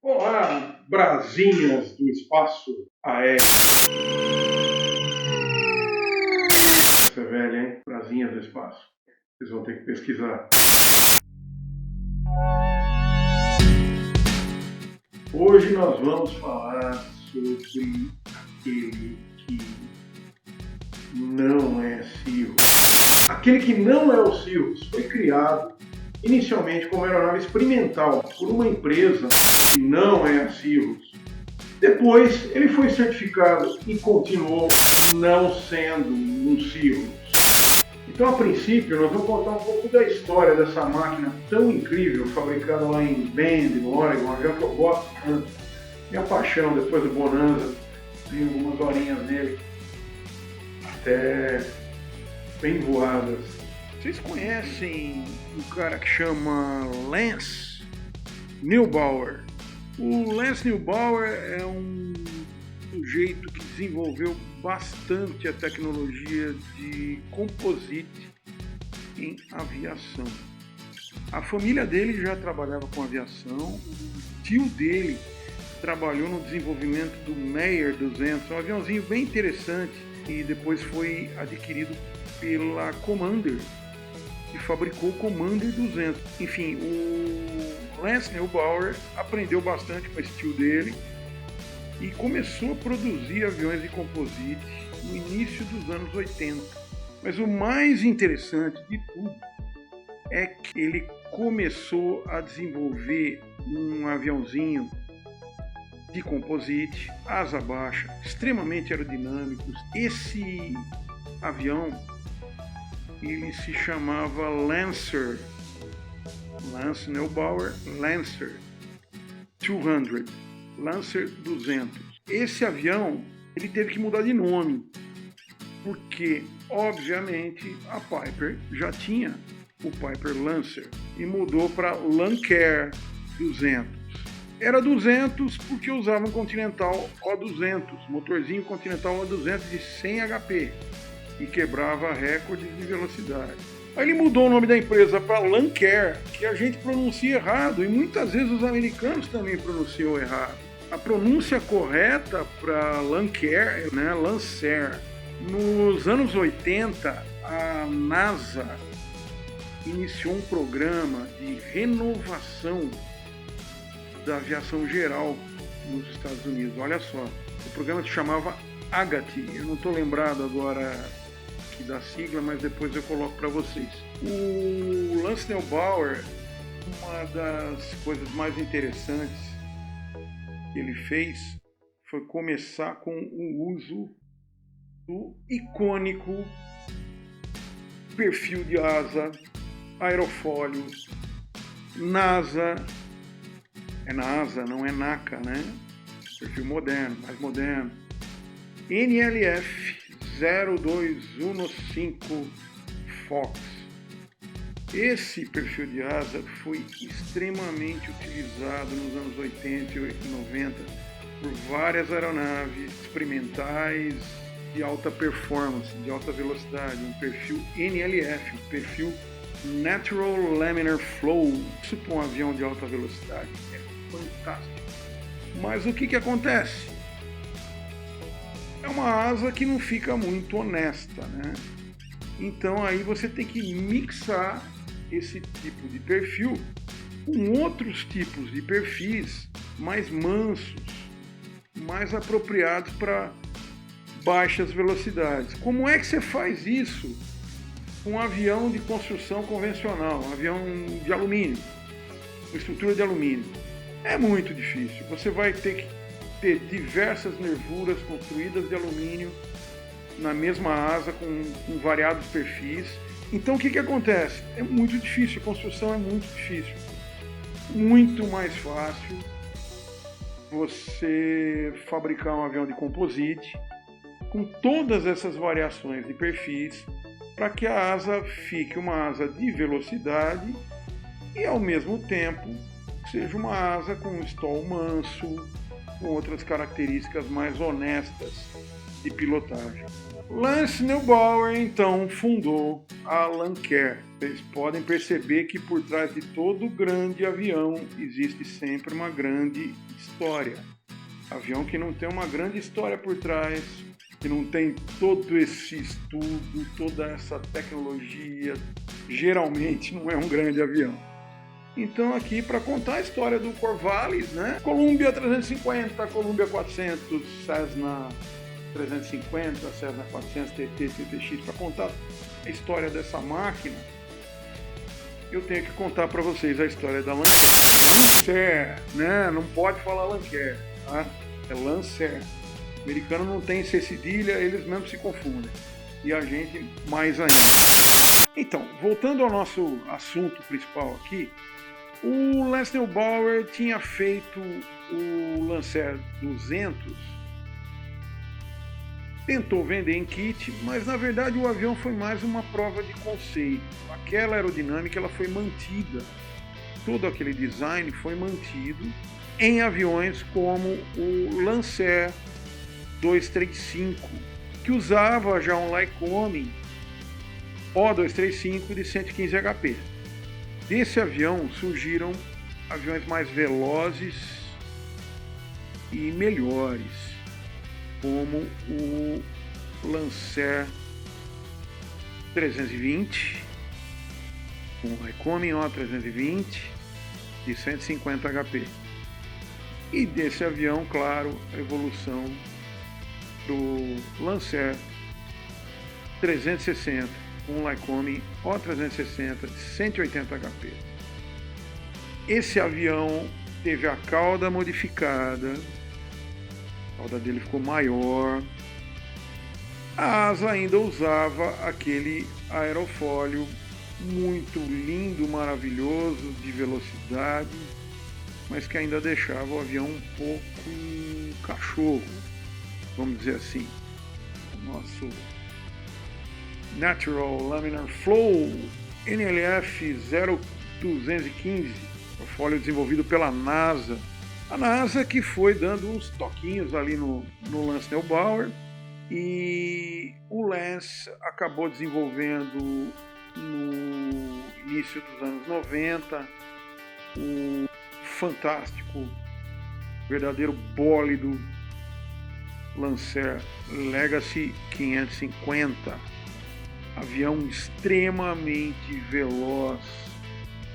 Olá, brasinhas do espaço aéreo. Essa é velha, hein? Brasinhas do espaço. Vocês vão ter que pesquisar. Hoje nós vamos falar sobre aquele que não é Cirrus. Aquele que não é o Cirrus foi criado inicialmente como aeronave experimental por uma empresa que não é a Cirrus. Depois ele foi certificado e continuou não sendo um Cirrus. Então, a princípio, nós vamos contar um pouco da história dessa máquina tão incrível, fabricada lá em Bend, no Oregon, um avião que eu gosto tanto. Minha paixão, depois do Bonanza, tem algumas horinhas nele, até bem voadas. Vocês conhecem um cara que chama Lance Neubauer? O Lance Neubauer é um sujeito que desenvolveu bastante a tecnologia de composite em aviação. A família dele já trabalhava com aviação, o tio dele trabalhou no desenvolvimento do Meyer 200, um aviãozinho bem interessante, e depois foi adquirido pela Commander, que fabricou o Commander 200. Enfim, o Lance Neubauer aprendeu bastante com esse tio dele e começou a produzir aviões de composite no início dos anos 80. Mas o mais interessante de tudo é que ele começou a desenvolver um aviãozinho de composite, asa baixa, extremamente aerodinâmicos. Esse avião ele se chamava Lancer, Lance Neubauer Lancer 200, Lancer 200. Esse avião ele teve que mudar de nome, porque obviamente a Piper já tinha o Piper Lancer e mudou para Lancair 200. Era 200 porque usava um Continental O200, motorzinho Continental O200 de 100 HP. E quebrava recordes de velocidade. Aí ele mudou o nome da empresa para Lancair, que a gente pronuncia errado, e muitas vezes os americanos também pronunciam errado. A pronúncia correta para Lancair é Lancer. Nos anos 80, a NASA iniciou um programa de renovação da aviação geral nos Estados Unidos. Olha só, o programa se chamava AGAT, eu não estou lembrado agora da sigla, mas depois eu coloco para vocês. O Lance Neubauer, uma das coisas mais interessantes que ele fez foi começar com o uso do icônico perfil de asa, aerofólio, NASA, é NASA, não é NACA, né? Perfil moderno, mais moderno. NLF 0215 Fox. Esse perfil de asa foi extremamente utilizado nos anos 80 e 90 por várias aeronaves experimentais de alta performance, de alta velocidade, um perfil NLF, um perfil Natural Laminar Flow. Isso para um avião de alta velocidade é fantástico. Mas o que acontece? É uma asa que não fica muito honesta, né? Então aí você tem que mixar esse tipo de perfil com outros tipos de perfis mais mansos, mais apropriados para baixas velocidades. Como é que você faz isso com um avião de construção convencional, um avião de alumínio, com estrutura de alumínio? É muito difícil. Você vai ter que ter diversas nervuras construídas de alumínio na mesma asa com variados perfis. Então o que acontece? É muito difícil, a construção é muito difícil. Muito mais fácil você fabricar um avião de composite com todas essas variações de perfis para que a asa fique uma asa de velocidade e ao mesmo tempo seja uma asa com um stall manso, com outras características mais honestas de pilotagem. Lance Neubauer, então, fundou a Lancair. Vocês podem perceber que por trás de todo grande avião existe sempre uma grande história. Avião que não tem uma grande história por trás, que não tem todo esse estudo, toda essa tecnologia, geralmente não é um grande avião. Então aqui para contar a história do Corvallis, né? Columbia 350, Columbia 400, Cessna 350, Cessna 400, TT, TTX, para contar a história dessa máquina, eu tenho que contar para vocês a história da Lancair, né? Não pode falar Lancair, tá? É Lancair. O americano não tem C cedilha, eles mesmos se confundem. E a gente mais ainda. Então, voltando ao nosso assunto principal aqui, o Lance Neubauer tinha feito o Lancair 200, tentou vender em kit, mas na verdade o avião foi mais uma prova de conceito. Aquela aerodinâmica ela foi mantida, todo aquele design foi mantido em aviões como o Lancair 235, que usava já um Lycoming O235 de 115 HP. Desse avião surgiram aviões mais velozes e melhores, como o Lancair 320, com o Lycoming O320 de 150 HP. E desse avião, claro, a evolução do Lancair 360, com o Lycoming O360 de 180 HP. Esse avião teve a cauda modificada, a cauda dele ficou maior, a asa ainda usava aquele aerofólio muito lindo, maravilhoso, de velocidade, mas que ainda deixava o avião um pouco cachorro, vamos dizer assim. O nosso Natural Laminar Flow NLF 0215, aerofólio desenvolvido pela NASA. A NASA que foi dando uns toquinhos ali no Lance Neubauer, e o Lance acabou desenvolvendo no início dos anos 90 o fantástico, verdadeiro bólido Lancair Legacy 550, avião extremamente veloz.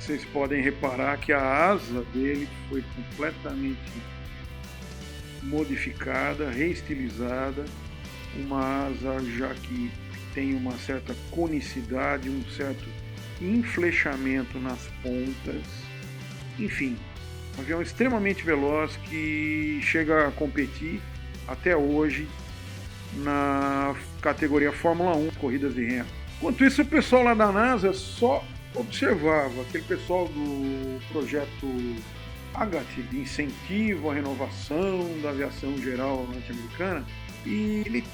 Vocês podem reparar que a asa dele foi completamente modificada, reestilizada, uma asa já que tem uma certa conicidade, um certo enflechamento nas pontas, enfim, um avião extremamente veloz que chega a competir até hoje na categoria Fórmula 1, corridas de remo. Enquanto isso, o pessoal lá da NASA só observava, aquele pessoal do projeto AGAT, de incentivo à renovação da aviação geral norte-americana, e ele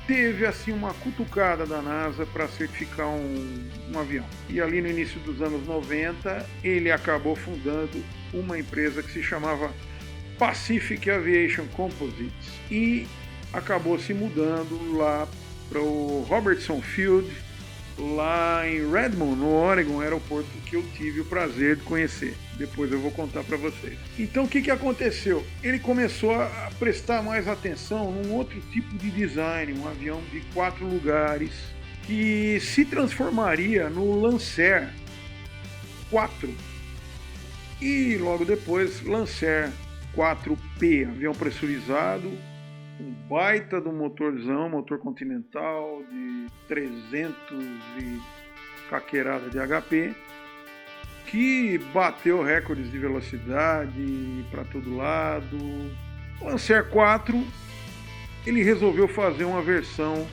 teve assim uma cutucada da NASA para certificar um avião. E ali no início dos anos 90, ele acabou fundando uma empresa que se chamava Pacific Aviation Composites e acabou se mudando lá para o Robertson Field, lá em Redmond, no Oregon, aeroporto que eu tive o prazer de conhecer. Depois eu vou contar para vocês. Então o que aconteceu? Ele começou a prestar mais atenção num outro tipo de design, um avião de 4 lugares, que se transformaria no Lancair 4 e logo depois Lancair 4P, avião pressurizado, um baita do motorzão, motor Continental de 300 e caquerada de HP, que bateu recordes de velocidade para todo lado. O Lancair 4, ele resolveu fazer uma versão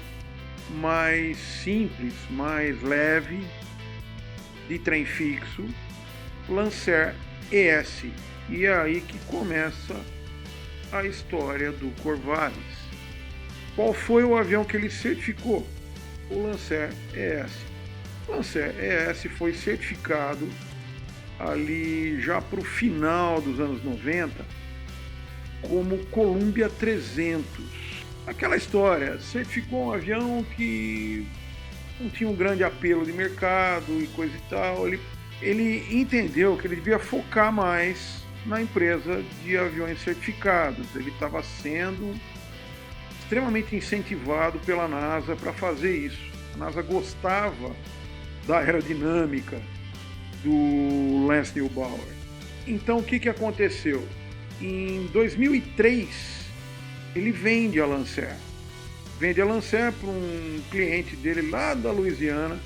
mais simples, mais leve, de trem fixo, Lancair ES. E é aí que começa a história do Corvallis. Qual foi o avião que ele certificou? O Lancair ES. O Lancair ES foi certificado ali já para o final dos anos 90 como Columbia 300. Aquela história, certificou um avião que não tinha um grande apelo de mercado e coisa e tal. Ele entendeu que ele devia focar mais na empresa de aviões certificados. Ele estava sendo extremamente incentivado pela NASA para fazer isso. A NASA gostava da aerodinâmica do Lance Neubauer. Então o que aconteceu? Em 2003 ele vende a Lancer. Vende a Lancer para um cliente dele lá da Louisiana,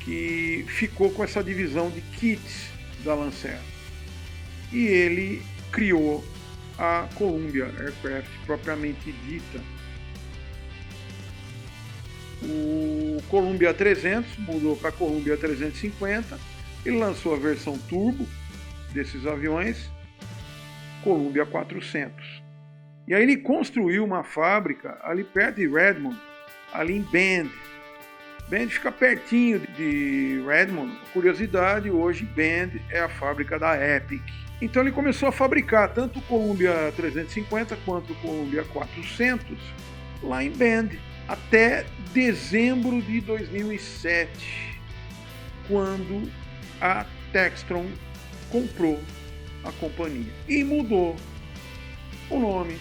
que ficou com essa divisão de kits da Lancer. E ele criou a Columbia Aircraft propriamente dita. O Columbia 300 mudou para a Columbia 350. Ele lançou a versão turbo desses aviões, Columbia 400. E aí ele construiu uma fábrica ali perto de Redmond, ali em Bend. Bend fica pertinho de Redmond. Curiosidade, hoje Bend é a fábrica da Epic. Então ele começou a fabricar tanto o Columbia 350 quanto o Columbia 400 lá em Bend, até dezembro de 2007, quando a Textron comprou a companhia e mudou o nome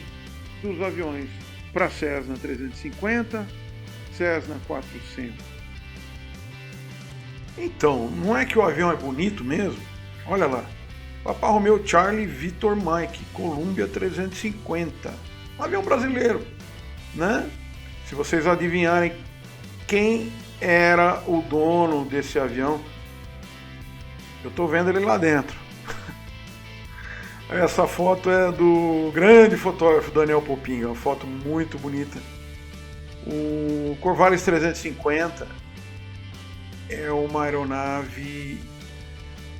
dos aviões para Cessna 350, Cessna 400. Então, não é que o avião é bonito mesmo? Olha lá, Papa Romeo Charlie Victor Mike, Columbia 350, um avião brasileiro, né? Se vocês adivinharem quem era o dono desse avião, eu estou vendo ele lá dentro. Essa foto é do grande fotógrafo Daniel Popinga, uma foto muito bonita. O Corvallis 350 é uma aeronave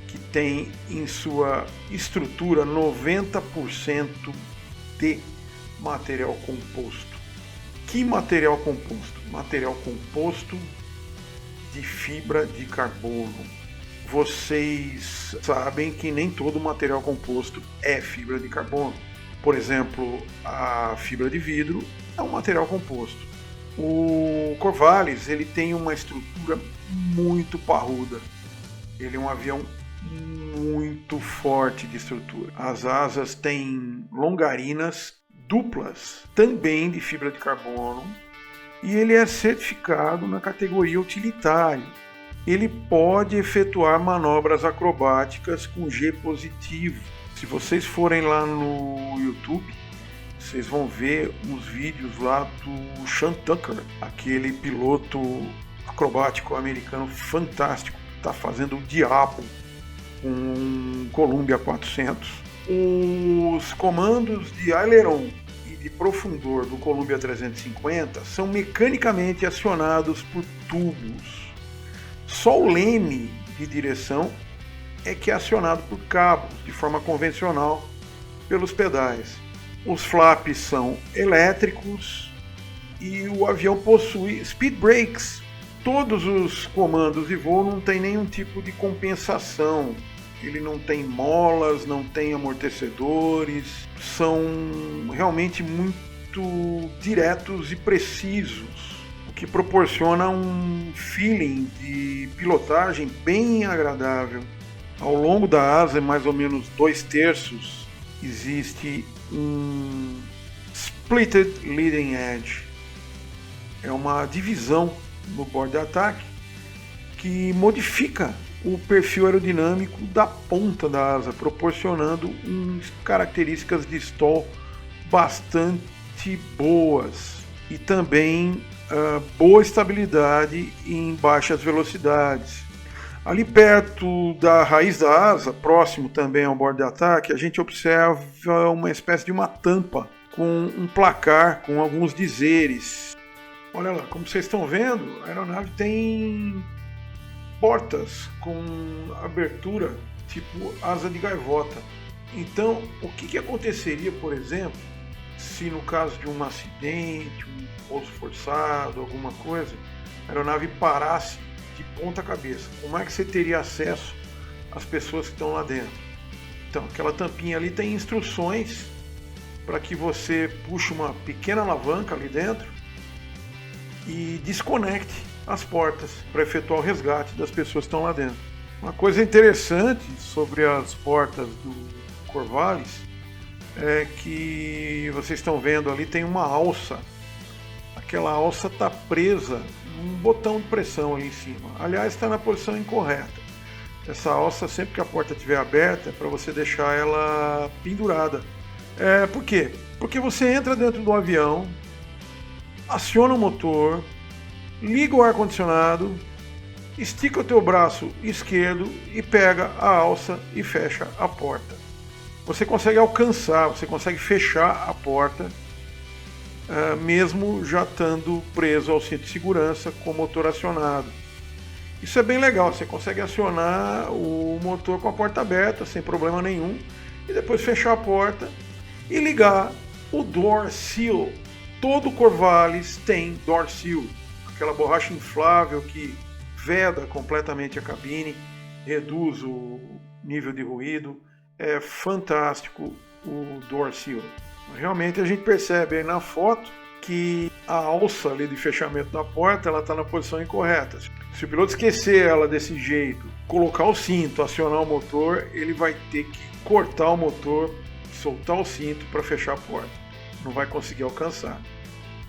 que tem em sua estrutura 90% de material composto. Que material composto? Material composto de fibra de carbono. Vocês sabem que nem todo material composto é fibra de carbono. Por exemplo, a fibra de vidro é um material composto. O Corvallis, ele tem uma estrutura muito parruda. Ele é um avião muito forte de estrutura. As asas têm longarinas duplas, também de fibra de carbono, e ele é certificado na categoria utilitário. Ele pode efetuar manobras acrobáticas com G positivo. Se vocês forem lá no YouTube, vocês vão ver uns vídeos lá do Sean Tucker, aquele piloto acrobático americano fantástico, que está fazendo o diabo com um Columbia 400. Os comandos de aileron e de profundor do Columbia 350 são mecanicamente acionados por tubos. Só o leme de direção é que é acionado por cabos, de forma convencional, pelos pedais. Os flaps são elétricos e o avião possui speed brakes. Todos os comandos de voo não tem nenhum tipo de compensação. Ele não tem molas, não tem amortecedores, são realmente muito diretos e precisos, o que proporciona um feeling de pilotagem bem agradável. Ao longo da asa, mais ou menos 2/3, existe um splitted leading edge. É uma divisão no borda-ataque que modifica o perfil aerodinâmico da ponta da asa, proporcionando características de stall bastante boas e também boa estabilidade em baixas velocidades. Ali perto da raiz da asa, próximo também ao borda-ataque, a gente observa uma espécie de uma tampa com um placar com alguns dizeres. Olha lá, como vocês estão vendo, a aeronave tem portas com abertura tipo asa de gaivota. Então, o que aconteceria, por exemplo, se no caso de um acidente, um pouso forçado, alguma coisa, a aeronave parasse de ponta cabeça? Como é que você teria acesso às pessoas que estão lá dentro? Então, aquela tampinha ali tem instruções para que você puxe uma pequena alavanca ali dentro e desconecte as portas para efetuar o resgate das pessoas que estão lá dentro. Uma coisa interessante sobre as portas do Corvallis é que vocês estão vendo ali, tem uma alça. Aquela alça está presa num botão de pressão ali em cima. Aliás, está na posição incorreta. Essa alça, sempre que a porta estiver aberta, é para você deixar ela pendurada. Por quê? Porque você entra dentro do avião, aciona o motor, liga o ar-condicionado, estica o teu braço esquerdo e pega a alça e fecha a porta. Você consegue alcançar, você consegue fechar a porta, mesmo já estando preso ao cinto de segurança com o motor acionado. Isso é bem legal, você consegue acionar o motor com a porta aberta, sem problema nenhum, e depois fechar a porta e ligar o Door Seal. Todo Corvallis tem Door Seal, aquela borracha inflável que veda completamente a cabine, reduz o nível de ruído. É fantástico o Door Seal. Realmente a gente percebe aí na foto que a alça ali de fechamento da porta ela está na posição incorreta. Se o piloto esquecer ela desse jeito, colocar o cinto, acionar o motor, ele vai ter que cortar o motor, soltar o cinto para fechar a porta. Não vai conseguir alcançar.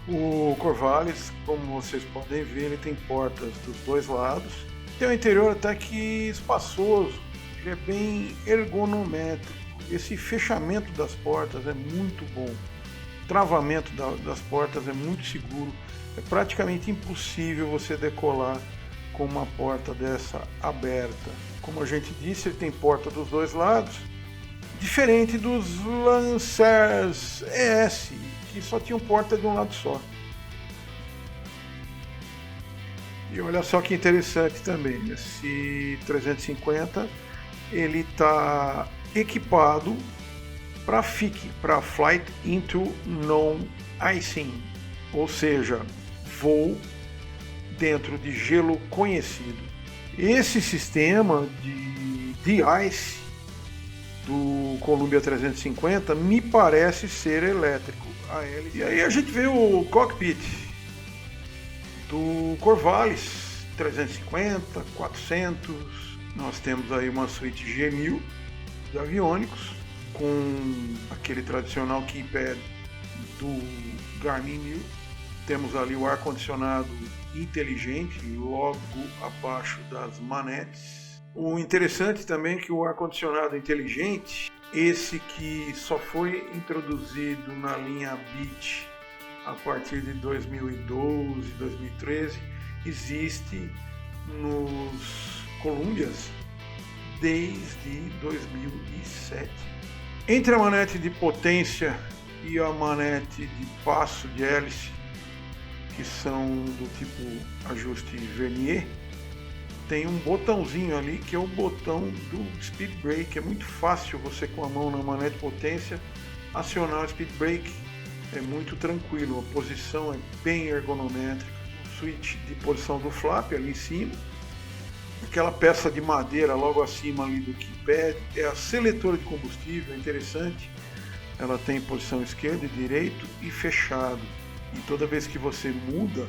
O Corvallis, como vocês podem ver, ele tem portas dos dois lados. Tem um interior até que espaçoso, ele é bem ergonométrico. Esse fechamento das portas é muito bom. O travamento das portas é muito seguro. É praticamente impossível você decolar com uma porta dessa aberta. Como a gente disse, ele tem porta dos dois lados, diferente dos Lancers ES, que só tinham porta de um lado só. E olha só que interessante também, esse 350 ele está equipado para FIC, para Flight into Non-Icing, ou seja, voo dentro de gelo conhecido. Esse sistema de de-ice do Columbia 350 me parece ser elétrico. E aí a gente vê o cockpit do Corvallis 350, 400. Nós temos aí uma suíte G1000 de aviônicos com aquele tradicional keypad do Garmin 1000. Temos ali o ar-condicionado inteligente logo abaixo das manetes. O interessante também é que o ar-condicionado inteligente, esse que só foi introduzido na linha Beech a partir de 2012, 2013, existe nos Columbias desde 2007. Entre a manete de potência e a manete de passo de hélice, que são do tipo ajuste vernier, tem um botãozinho ali que é o botão do speed brake. É muito fácil você com a mão na manete de potência acionar o speed brake, é muito tranquilo, a posição é bem ergonométrica. O switch de posição do flap ali em cima, aquela peça de madeira logo acima ali do keypad é a seletora de combustível. É interessante, ela tem posição esquerda e direito e fechado. E toda vez que você muda,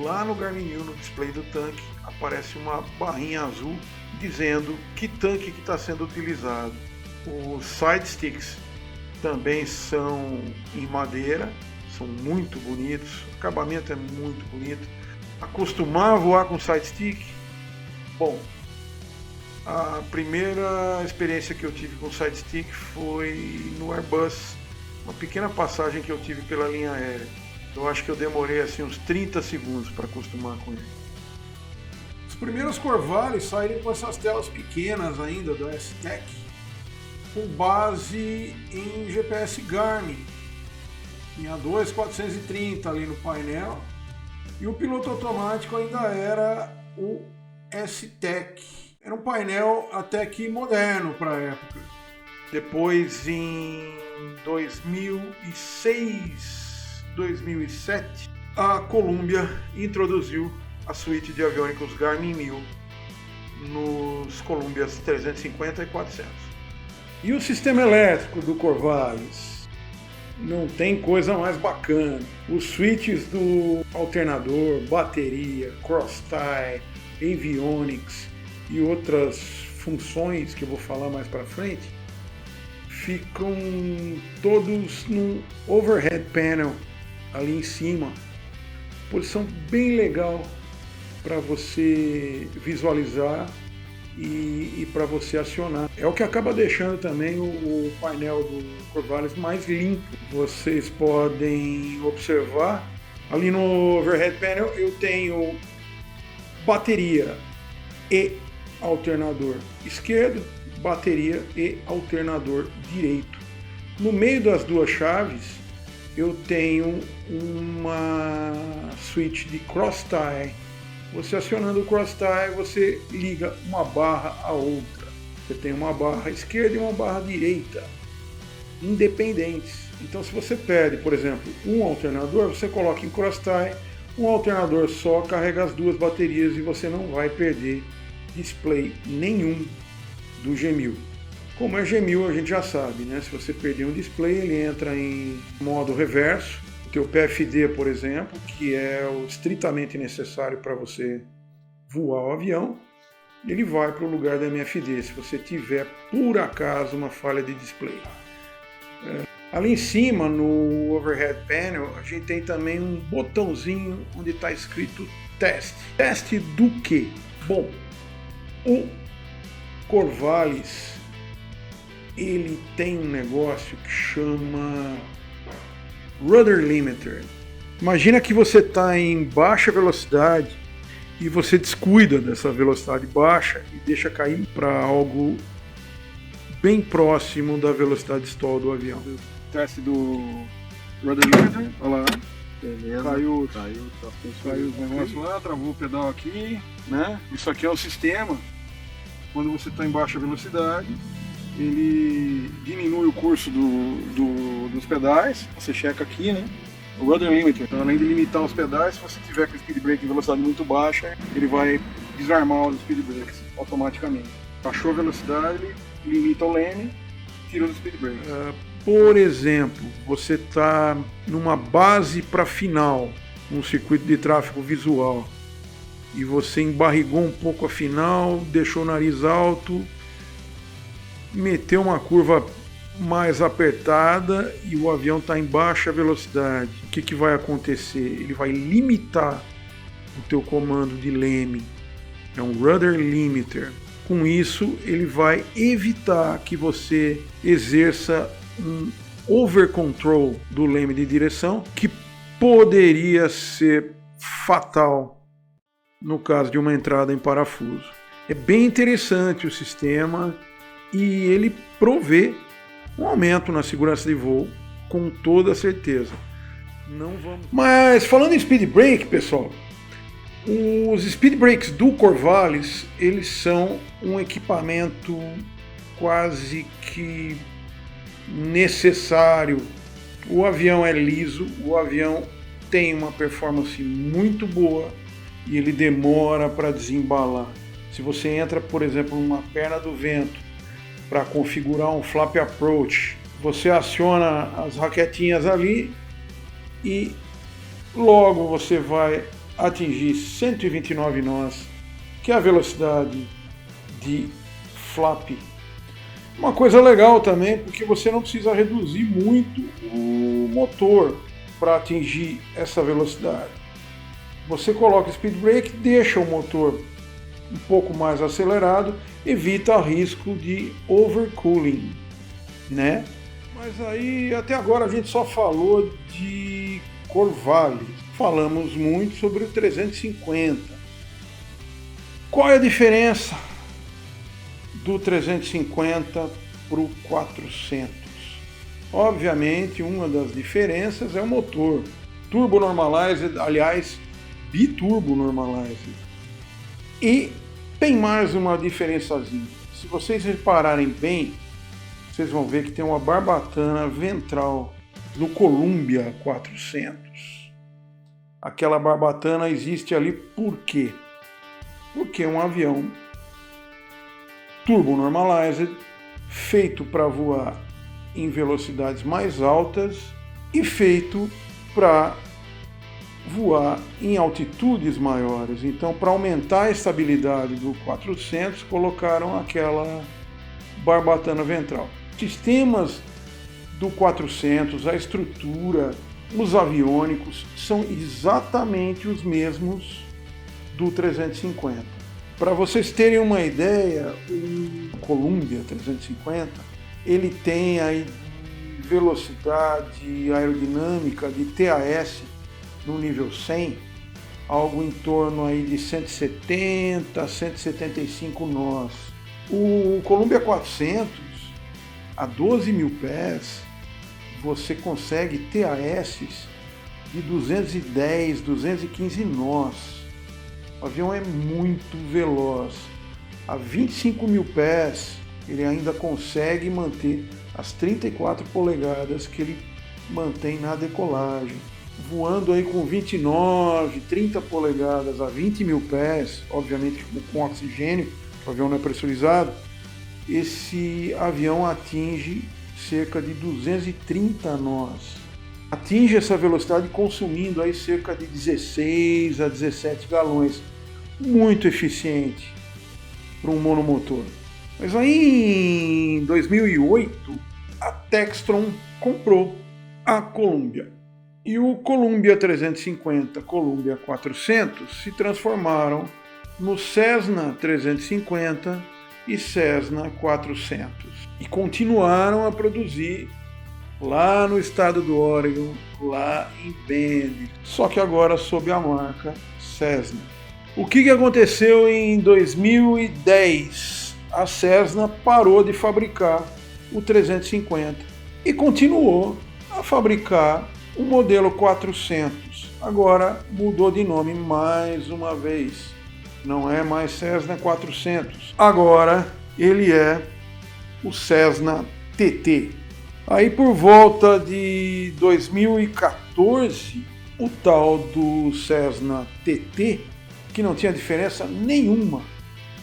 lá no Garmin 1000, no display do tanque, aparece uma barrinha azul dizendo que tanque que está sendo utilizado. Os side sticks também são em madeira, são muito bonitos, o acabamento é muito bonito. Acostumar a voar com side stick? Bom, a primeira experiência que eu tive com side stick foi no Airbus, uma pequena passagem que eu tive pela linha aérea. Eu acho que eu demorei assim uns 30 segundos para acostumar com ele. Os primeiros Corvallis saíram com essas telas pequenas ainda da S-Tech, com base em GPS Garmin. Tinha 2430 ali no painel e o piloto automático ainda era o S-Tech. Era um painel até que moderno para a época. Depois, em 2006, 2007, a Columbia introduziu a suíte de aviônicos Garmin 1000 nos Columbias 350 e 400. E o sistema elétrico do Corvallis? não tem coisa mais bacana. Os switches do alternador, bateria, cross-tie, avionics e outras funções que eu vou falar mais para frente ficam todos no overhead panel ali em cima. Posição bem legal para você visualizar e para você acionar. É o que acaba deixando também o painel do Corvallis mais limpo. Vocês podem observar ali no overhead panel eu tenho bateria e alternador esquerdo, bateria e alternador direito. No meio das duas chaves eu tenho uma switch de cross-tie. Você acionando o cross-tie, você liga uma barra a outra. Você tem uma barra esquerda e uma barra direita, independentes. Então, se você perde, por exemplo, um alternador, você coloca em cross-tie, um alternador só carrega as duas baterias e você não vai perder display nenhum do G1000. Como é G1000, a gente já sabe, né? Se você perder um display, ele entra em modo reverso. O teu PFD, por exemplo, que é o estritamente necessário para você voar o avião, ele vai para o lugar da MFD, se você tiver, por acaso, uma falha de display. Ali em cima, no overhead panel, a gente tem também um botãozinho onde está escrito teste. Teste do quê? Bom, o Corvallis, ele tem um negócio que chama Rudder Limiter. Imagina que você está em baixa velocidade e você descuida dessa velocidade baixa e deixa cair para algo bem próximo da velocidade stall do avião. Teste do Rudder Limiter, olha lá. Beleza. Caiu Os os negócios lá, travou o pedal aqui, né? Isso aqui é o sistema. Quando você está em baixa velocidade, ele diminui o curso dos pedais. Você checa aqui, né? O Rudder Limiter, então, além de limitar os pedais, se você tiver com o speed brake em velocidade muito baixa, ele vai desarmar os speed brakes automaticamente. Baixou a velocidade, ele limita o leme, tira os speed brakes. Por exemplo, você está numa base para final, num circuito de tráfego visual, e você embarrigou um pouco a final, deixou o nariz alto, meteu uma curva mais apertada e o avião está em baixa velocidade. O que vai acontecer? Ele vai limitar o teu comando de leme. É um Rudder Limiter. Com isso, ele vai evitar que você exerça um over control do leme de direção, que poderia ser fatal no caso de uma entrada em parafuso. É bem interessante o sistema e ele provê um aumento na segurança de voo, com toda certeza. Mas falando em speed brake, pessoal, os speed brakes do Corvallis, eles são um equipamento quase que necessário. O avião é liso, o avião tem uma performance muito boa e ele demora para desembalar. Se você entra, por exemplo, numa perna do vento para configurar um flap approach, você aciona as raquetinhas ali e logo você vai atingir 129 nós, que é a velocidade de flap. Uma coisa legal também, porque você não precisa reduzir muito o motor para atingir essa velocidade. Você coloca speed brake, deixa o motor um pouco mais acelerado, evita risco de overcooling, né? Mas aí até agora a gente só falou de Corvallis, falamos muito sobre o 350. Qual é a diferença do 350 para o 400? Obviamente, uma das diferenças é o motor. Turbo Normalized, aliás, Biturbo Normalized. E tem mais uma diferençazinha. Se vocês repararem bem, vocês vão ver que tem uma barbatana ventral no Columbia 400. Aquela barbatana existe ali por quê? Porque é um avião Turbo Normalized, feito para voar em velocidades mais altas e feito para voar em altitudes maiores. Então, para aumentar a estabilidade do 400, colocaram aquela barbatana ventral. Sistemas do 400, a estrutura, os aviônicos são exatamente os mesmos do 350. Para vocês terem uma ideia, o Columbia 350, ele tem aí velocidade aerodinâmica de TAS no nível 100, algo em torno aí de 170 a 175 nós. O Columbia 400, a 12 mil pés, você consegue TAS de 210, 215 nós. O avião é muito veloz. A 25 mil pés, ele ainda consegue manter as 34 polegadas que ele mantém na decolagem. Voando aí com 29, 30 polegadas a 20 mil pés, obviamente com oxigênio, o avião não é pressurizado, esse avião atinge cerca de 230 nós. Atinge essa velocidade consumindo aí cerca de 16 a 17 galões. Muito eficiente para um monomotor. Mas aí em 2008, a Textron comprou a Columbia. E o Columbia 350, Columbia 400 se transformaram no Cessna 350 e Cessna 400. E continuaram a produzir lá no estado do Oregon, lá em Bend, só que agora sob a marca Cessna. O que aconteceu em 2010? A Cessna parou de fabricar o 350 e continuou a fabricar o modelo 400. Agora mudou de nome mais uma vez. Não é mais Cessna 400. Agora ele é o Cessna TT. Aí por volta de 2014, o tal do Cessna TT, que não tinha diferença nenhuma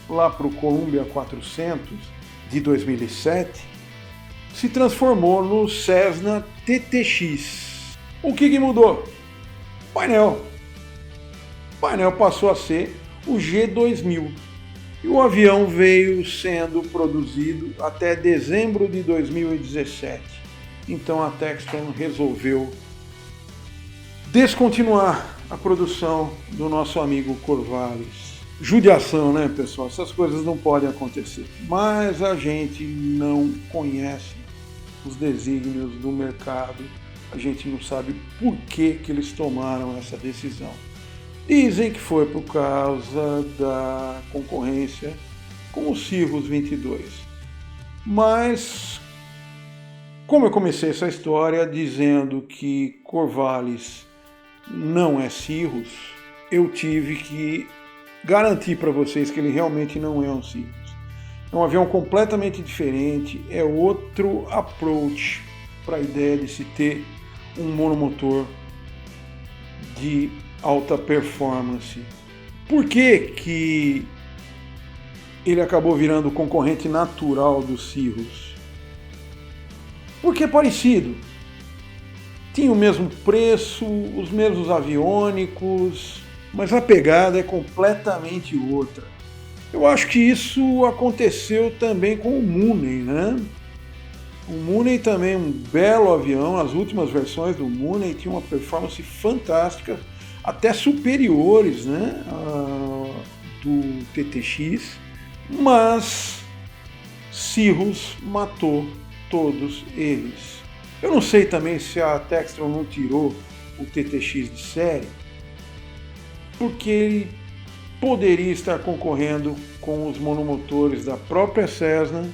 lá para o Columbia 400 de 2007, se transformou no Cessna TTX. O que mudou? Painel. O painel passou a ser o G2000. E o avião veio sendo produzido até dezembro de 2017. Então a Textron resolveu descontinuar a produção do nosso amigo Corvallis. Judiação, né, pessoal? Essas coisas não podem acontecer. Mas a gente não conhece os desígnios do mercado. A gente não sabe por que eles tomaram essa decisão. Dizem que foi por causa da concorrência com o Cirrus 22. Mas, como eu comecei essa história dizendo que Corvallis não é Cirrus, eu tive que garantir para vocês que ele realmente não é um Cirrus. É um avião completamente diferente, é outro approach para a ideia de se ter um monomotor de alta performance. Por que ele acabou virando o concorrente natural do Cirrus? Porque é parecido. Tinha o mesmo preço, os mesmos aviônicos, mas a pegada é completamente outra. Eu acho que isso aconteceu também com o Mooney, né? O Mooney também é um belo avião, as últimas versões do Mooney tinham uma performance fantástica, até superiores, né, do TTX, mas Cirrus matou todos eles. Eu não sei também se a Textron não tirou o TTX de série, porque ele poderia estar concorrendo com os monomotores da própria Cessna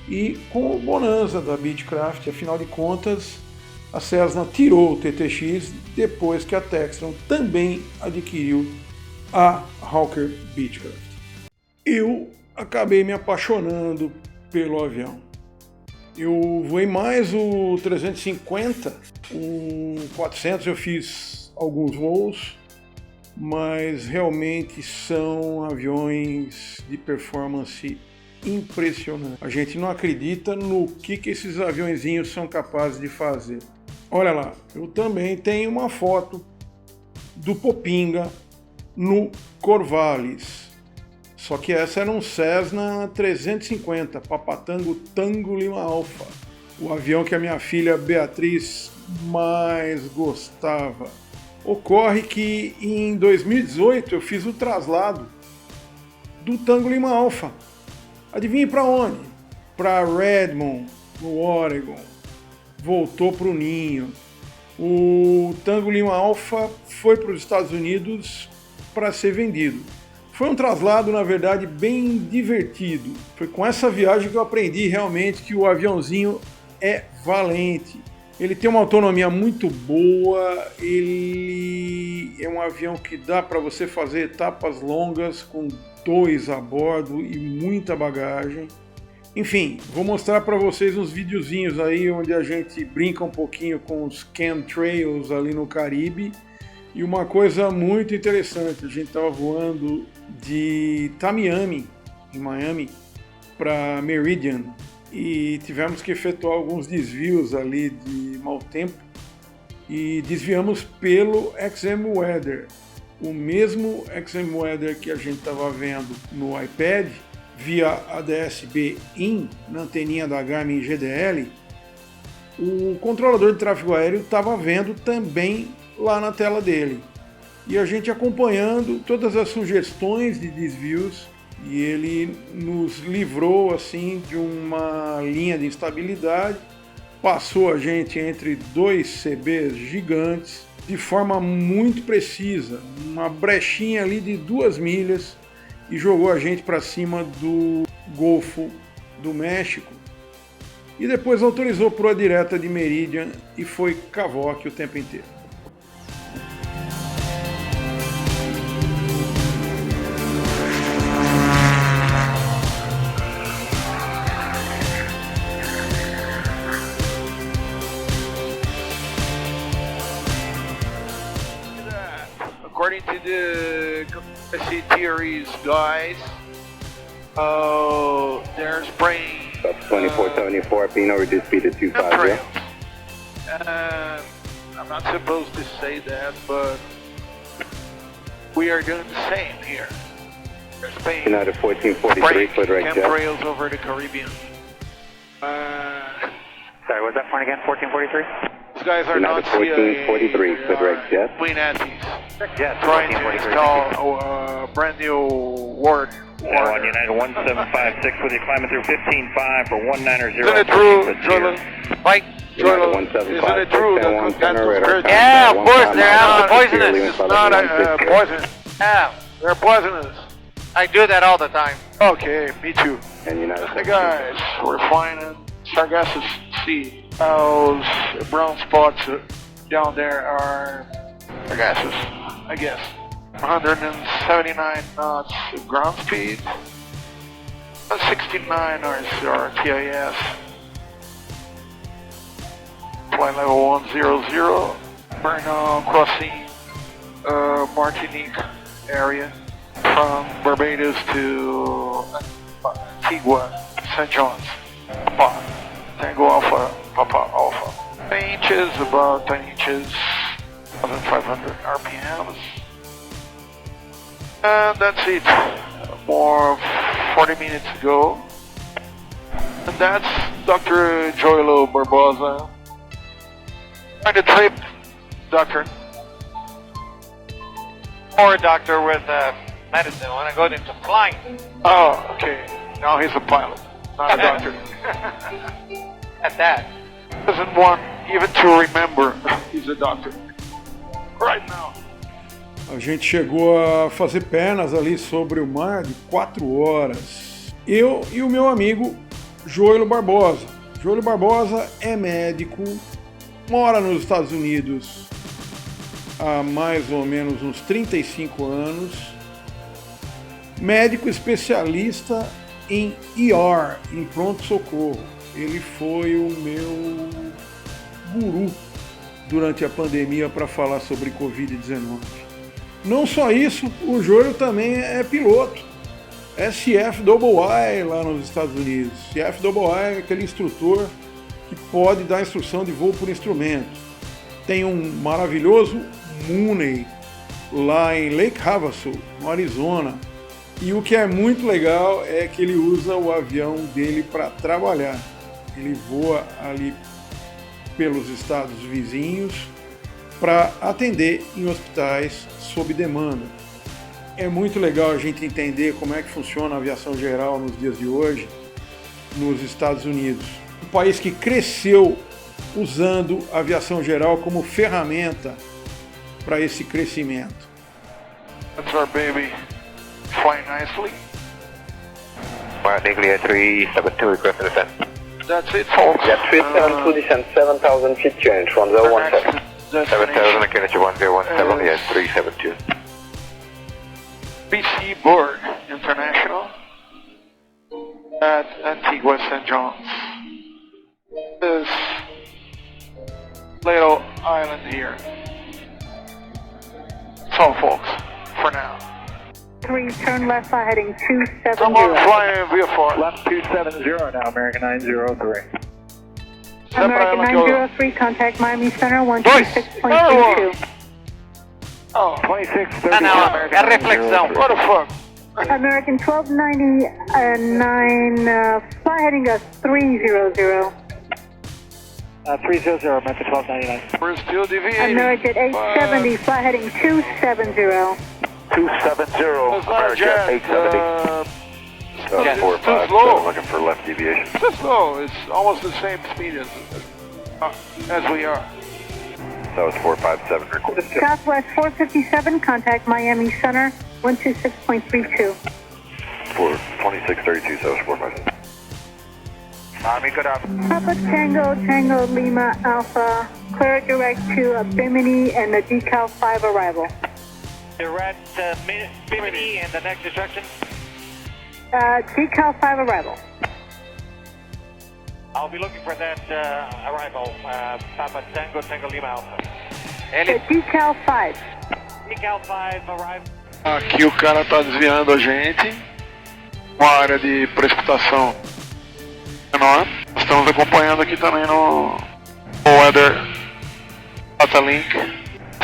e com o Bonanza da Beechcraft. Afinal de contas, a Cessna tirou o TTX depois que a Textron também adquiriu a Hawker Beechcraft. Eu acabei me apaixonando pelo avião. Eu voei mais o 350, o 400 eu fiz alguns voos, mas realmente são aviões de performance impressionante. A gente não acredita no que esses aviõezinhos são capazes de fazer. Olha lá, eu também tenho uma foto do Popinga no Corvallis. Só que essa era um Cessna 350, Papatango Tango Lima Alpha. O avião que a minha filha Beatriz mais gostava. Ocorre que em 2018 eu fiz o traslado do Tango Lima Alpha. Adivinhe para onde? Para Redmond, no Oregon. Voltou para o ninho. O Tango Lima Alpha foi para os Estados Unidos para ser vendido. Foi um traslado, na verdade, bem divertido. Foi com essa viagem que eu aprendi realmente que o aviãozinho é valente. Ele tem uma autonomia muito boa, ele é um avião que dá para você fazer etapas longas com 2 a bordo e muita bagagem. Enfim, vou mostrar para vocês uns videozinhos aí onde a gente brinca um pouquinho com os chemtrails ali no Caribe. E uma coisa muito interessante, a gente estava voando de Tamiami, em Miami, para Meridian. E tivemos que efetuar alguns desvios ali de mau tempo. E desviamos pelo XM Weather. O mesmo XM Weather que a gente estava vendo no iPad, via ADS-B IN, na anteninha da Garmin GDL, o controlador de tráfego aéreo estava vendo também lá na tela dele. E a gente acompanhando todas as sugestões de desvios, e ele nos livrou assim de uma linha de instabilidade, passou a gente entre 2 CBs gigantes, de forma muito precisa, uma brechinha ali de 2 milhas, e jogou a gente para cima do Golfo do México. E depois autorizou para a direta de Meridian e foi cavoque o tempo inteiro. According to the conspiracy theories, guys, they're spraying 2474, being over speed at 250. I'm not supposed to say that, but we are doing the same here. They're spraying United 1443, foot right jet. chemtrails over the Caribbean. Sorry, what's that point again? 1443? These guys are United not CIA. 1443, They foot are right jet. Queen Nazis. Jet, Trying to 1443. install a brand new ward. On United 1756 with you climbing through 15.5 for 190. Isn't it true, Joylo? Mike, Joylo, United isn't it true that 175, that's radar. Yeah, of course, they're absolutely poisonous. It's not poisonous. Yeah, they're poisonous. I do that all the time. Okay, me too. And United Hey guys, we're finding Sargasso Sea. Those brown spots down there are Sargassos, I guess. 179 knots ground speed. 69 our TIS. Flight level 100. We're now crossing Martinique area from Barbados to Antigua, St. John's. Papa, Tango Alpha, Papa Alpha. 10 inches, about 10 inches, 1,500 RPMs. And that's it. More 40 minutes ago. And that's Dr. Joylo Barbosa. Find a trip, Doctor. Or a doctor with medicine when I go into flying. Oh, okay. Now he's a pilot, not a doctor. At that. Doesn't want even to remember he's a doctor. Right now. A gente chegou a fazer pernas ali sobre o mar de 4 horas. Eu e o meu amigo Joylo Barbosa. Joylo Barbosa é médico, mora nos Estados Unidos há mais ou menos uns 35 anos. Médico especialista em ER, em pronto-socorro. Ele foi o meu guru durante a pandemia para falar sobre Covid-19. Não só isso, o Joylo também é piloto. CFII lá nos Estados Unidos. CFII é aquele instrutor que pode dar instrução de voo por instrumento. tem um maravilhoso Mooney lá em Lake Havasu, no Arizona. E o que é muito legal é que ele usa o avião dele para trabalhar. Ele voa ali pelos estados vizinhos para atender em hospitais sob demanda. É muito legal a gente entender como é que funciona a aviação geral nos dias de hoje nos Estados Unidos. Um país que cresceu usando a aviação geral como ferramenta para esse crescimento. That's our baby. Flying nicely. Nuclear 372, request to descend. That's it, folks. Jet 372 descend 7,000 feet change, 1017. 7,000, Kennedy 1017, yes, 372. BC Borg International at Antigua St. John's. This little island here. So, folks, for now. 3, turn left, heading 270. Someone flying VFR. Left 270 now, American 903. American 903, contact Miami Center 126.22. Oh, 2630. não, é reflexão. what the fuck? American 1299, fly heading 300. 300, Method 1299. We're still deviating. American 870, fly heading 270. 270, It's not a American jet. 870. It's too 457, slow. looking for left deviation. It's too slow. It's almost the same speed as we are. That was 457, request. Southwest 457, contact Miami Center 126.32. 2632, so it's 457. Miami, good up. Papa Tango, Tango Lima Alpha, clear direct to Bimini and the Decal 5 arrival. Direct Bimini and the next instruction. Decal 5 arrival. I'll be looking for that arrival, Papa Tango, Tango Lima Alpha. Decal 5. Decal 5 arrival. Aqui o cara tá desviando a gente. Uma área de precipitação menor. Nós estamos acompanhando aqui também no Weather Data Link.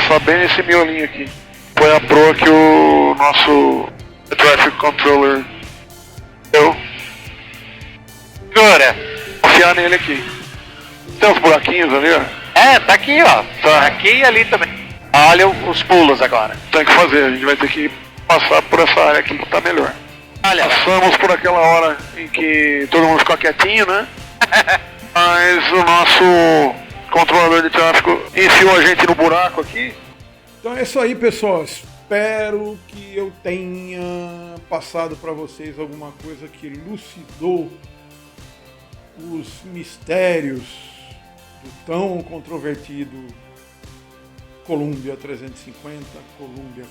Só bem esse miolinho aqui. Foi a proa que o nosso Traffic Controller deu. Agora. Confiar nele aqui. Tem uns buraquinhos ali, ó. É, tá aqui, ó. Tá. Aqui e ali também. Olha os pulos agora. Tem que fazer, a gente vai ter que passar por essa área aqui que tá melhor. Olha lá. Passamos por aquela hora em que todo mundo ficou quietinho, né? Mas o nosso controlador de tráfego enfiou a gente no buraco aqui. Então é isso aí, pessoal. Espero que eu tenha passado para vocês alguma coisa que elucidou os mistérios do tão controvertido Columbia 350, Columbia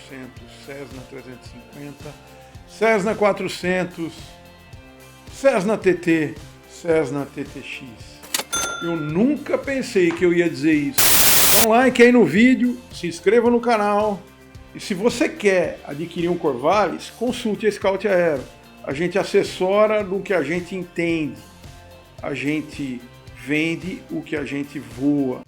400, Cessna 350, Cessna 400, Cessna TT, Cessna TTX. Eu nunca pensei que eu ia dizer isso. Dá um like aí no vídeo, se inscreva no canal e se você quer adquirir um Corvallis, consulte a Scout Aero. A gente assessora no que a gente entende. A gente vende o que a gente voa.